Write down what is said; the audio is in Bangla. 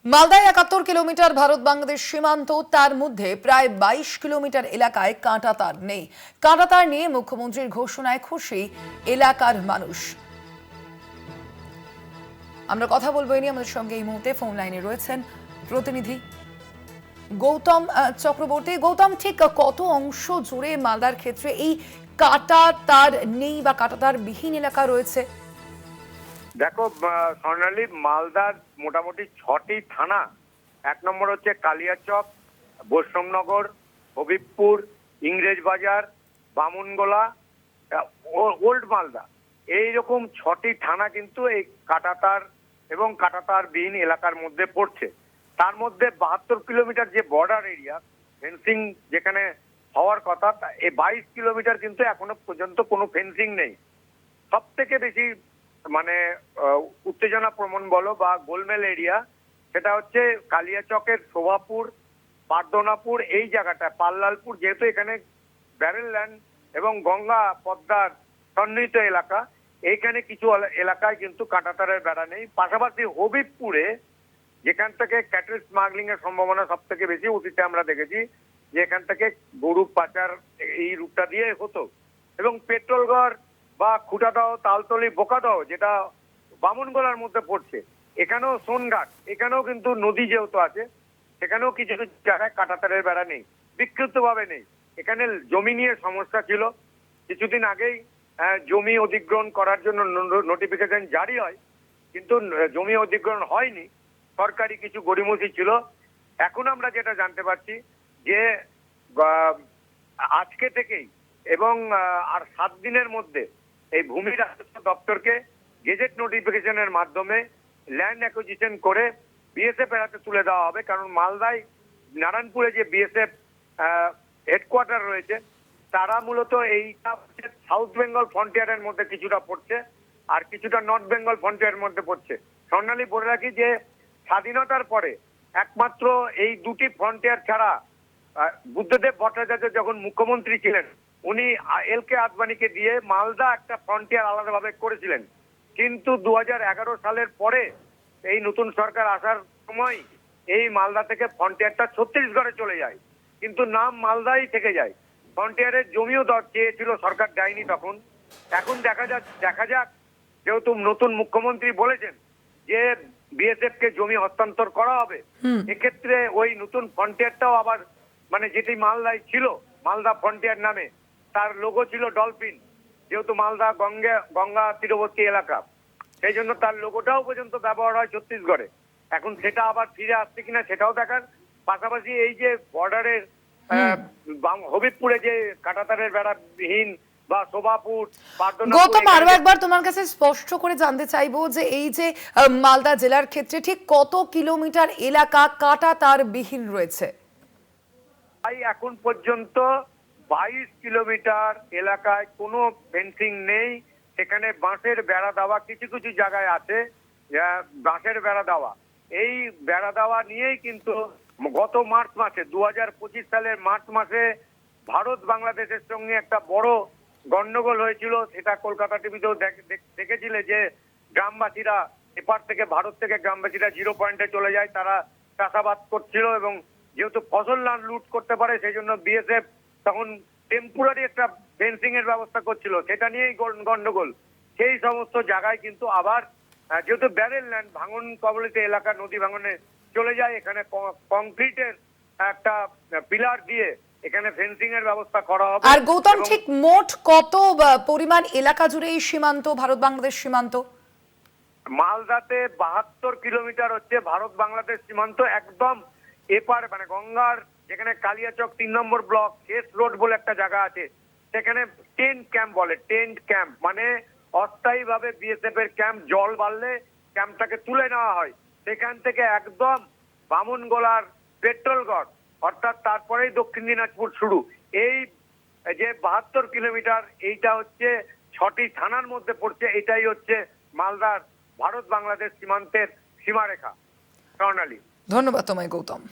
মালদায় ৭১ কিলোমিটার ভারত বাংলাদেশ সীমান্ত, তার মধ্যে প্রায় ২২ কিলোমিটার এলাকায় কাঁটাতার নেই। কাঁটাতার নিয়ে মুখ্যমন্ত্রীর ঘোষণায় খুশি এলাকার মানুষ। আমরা কথা বলবো নিয়ে, আমাদের সঙ্গে এই মুহূর্তে ফোন লাইনে রয়েছেন প্রতিনিধি গৌতম চক্রবর্তী। গৌতম, ঠিক কত অংশ জুড়ে মালদার ক্ষেত্রে এই কাঁটাতার নেই বা কাঁটাতার বিহীন এলাকা রয়েছে? দেখো স্বর্ণালী, মালদার মোটামুটি ৬টি থানা। ১ নম্বর হচ্ছে কালিয়াচক, বৈষ্ণবনগর, হবিবপুর, ইংরেজবাজার, বামুনগোলা, ওল্ড মালদা। এইরকম ৬টি থানা কিন্তু এই কাঁটাতার এবং কাঁটাতার বিহীন এলাকার মধ্যে পড়ছে। তার মধ্যে ৭২ কিলোমিটার যে বর্ডার এরিয়া, ফেন্সিং যেখানে হওয়ার কথা, এই ২২ কিলোমিটার কিন্তু এখনো পর্যন্ত কোনো ফেন্সিং নেই। সব থেকে বেশি মানে উত্তেজনা প্রবণ বলো বা গোলমেল এরিয়া, সেটা হচ্ছে কালিয়াচকের শোভাপুর, পার্দনাপুর, এই জায়গাটা পাল্লালপুর, যেহেতু এখানে ব্যারেল ল্যান্ড এবং গঙ্গা পদ্মার সন্নিহিত এলাকা, এইখানে কিছু এলাকায় কিন্তু কাঁটাতারের বেড়া নেই। পাশাপাশি হবিবপুরে, যেখান থেকে ক্যাটেল স্মাগলিং এর সম্ভাবনা সব থেকে বেশি, অতীতে আমরা দেখেছি যে এখান থেকে গরু পাচার এই রুটটা দিয়ে হতো, এবং পেট্রোলগড় বা খুঁটাদহ, তালতলি, বোকাদহ, যেটা বামুনগোলার মধ্যে পড়ছে, এখানেও সোনঘাট, এখানেও কিন্তু নদী যেহেতু আছে, সেখানেও কিছু কিছু জায়গায় কাঁটাতারের বেড়া নেই, বিক্ষিপ্তভাবে নেই। এখানে জমি নিয়ে সমস্যা ছিল। কিছুদিন আগেই জমি অধিগ্রহণ করার জন্য নোটিফিকেশন জারি হয়, কিন্তু জমি অধিগ্রহণ হয়নি, সরকারি কিছু গড়িমসি ছিল। এখন আমরা যেটা জানতে পারছি যে আজকে থেকেই এবং আর ৭ দিনের মধ্যে এই ভূমি রাজস্ব দপ্তরকে গেজেট নোটিফিকেশনের মাধ্যমে ল্যান্ড অ্যাকুইজিশন করে বিএসএফ এর হাতে তুলে দেওয়া হবে। কারণ মালদায় নারায়ণপুরে যে বিএসএফ হেডকোয়ার্টার রয়েছে, তারা মূলত এইটা হচ্ছে সাউথ বেঙ্গল ফ্রন্টিয়ারের মধ্যে কিছুটা পড়ছে, আর কিছুটা নর্থ বেঙ্গল ফ্রন্টিয়ারের মধ্যে পড়ছে। স্বর্ণালী, বলে রাখি যে স্বাধীনতার পরে একমাত্র এই দুটি ফ্রন্টিয়ার ছাড়া বুদ্ধদেব ভট্টাচার্য যখন মুখ্যমন্ত্রী ছিলেন, উনি এল.কে. আদবানিকে দিয়ে মালদা একটা ফ্রন্টিয়ার আলাদাভাবে করেছিলেন। কিন্তু ২০১১ সালের পরে এই নতুন সরকার আসার সময় এই মালদা থেকে ফ্রন্টিয়ারটা ছত্তিশগড়ে চলে যায়, কিন্তু নাম মালদাই থেকে যায়। ফ্রন্টিয়ারের জমিও চেয়েছিল সরকার, দেয়নি তখন। এখন দেখা যাক, যেহেতু নতুন মুখ্যমন্ত্রী বলেছেন যে বিএসএফ কে জমি হস্তান্তর করা হবে, এক্ষেত্রে ওই নতুন ফ্রন্টিয়ারটাও আবার, মানে যেটি মালদায় ছিল মালদা ফ্রন্টিয়ার নামে, তার লোগো ছিল ডলফিন, যেহেতু মালদা গঙ্গা তীরবর্তী এলাকা, সেই জন্য তার লোগোটাও পর্যন্ত ব্যবহার হয় ছত্তিশগড়ে। এখন সেটা আবার ফিরে আসছে কিনা সেটাও দেখার। পাশাপাশি এই যে বর্ডারের হবিবপুরে যে কাঁটাতারের বেড়াবিহীন বা শোভাপুর, গৌতম, আরো একবার তোমার কাছে স্পষ্ট করে জানতে চাইবো যে এই যে মালদা জেলার ক্ষেত্রে ঠিক কত কিলোমিটার এলাকা কাঁটাতার বিহীন রয়েছে? এখন পর্যন্ত ২২ কিলোমিটার এলাকায় কোনো ফেন্সিং নেই। সেখানে বাঁশের বেড়া দেওয়া কিছু কিছু জায়গায় আছে, বাঁশের বেড়া দেওয়া। এই বেড়া দেওয়া নিয়েই কিন্তু গত মার্চ মাসে ২০২৫ সালের মার্চ মাসে ভারত বাংলাদেশের সঙ্গে একটা বড় গন্ডগোল হয়েছিল। সেটা কলকাতা টিভিতেও দেখেছিলে যে গ্রামবাসীরা এপার থেকে, ভারত থেকে গ্রামবাসীরা 0 পয়েন্টে চলে যায়, তারা চাষাবাদ করছিল, এবং যেহেতু ফসল না লুট করতে পারে সেই জন্য বিএসএফ তখন টেম্পোরারি একটা ফেন্সিং এর ব্যবস্থা করছিল, সেটা নিয়েই গন্ডগোল। সেই সমস্ত জায়গায় কিন্তু আবার যেহেতু ব্যারেল ল্যান্ড, ভাঙন কবলিত এলাকা, নদী ভাঙনে চলে যায়, এখানে কংক্রিটের একটা পিলার দিয়ে এখানে ফেন্সিং এর ব্যবস্থা করা হবে। আর গৌতম, ঠিক মোট কত পরিমাণ এলাকা জুড়ে এই সীমান্ত, ভারত বাংলাদেশ সীমান্ত? মালদাতে ৭২ কিলোমিটার হচ্ছে ভারত বাংলাদেশ সীমান্ত, একদম এপার, মানে গঙ্গার যেখানে কালিয়াচক ৩ নম্বর ব্লক শেষ রোড বলে একটা জায়গা আছে, সেখানে টেন্ট ক্যাম্প বলে, টেন্ট ক্যাম্প মানে অস্থায়ী ভাবে বিএসএফ এর ক্যাম্প, জল বাড়লে ক্যাম্পটাকে তুলে নেওয়া হয়। সেখান থেকে একদম বামুনগোলার পেট্রোলগড়, অর্থাৎ তারপরেই দক্ষিণ দিনাজপুর শুরু। এই যে ৭২ কিলোমিটার, এইটা হচ্ছে ৬টি থানার মধ্যে পড়ছে। এটাই হচ্ছে মালদার ভারত বাংলাদেশ সীমান্তের সীমারেখা। স্বর্ণালী, ধন্যবাদ তোমায় গৌতম।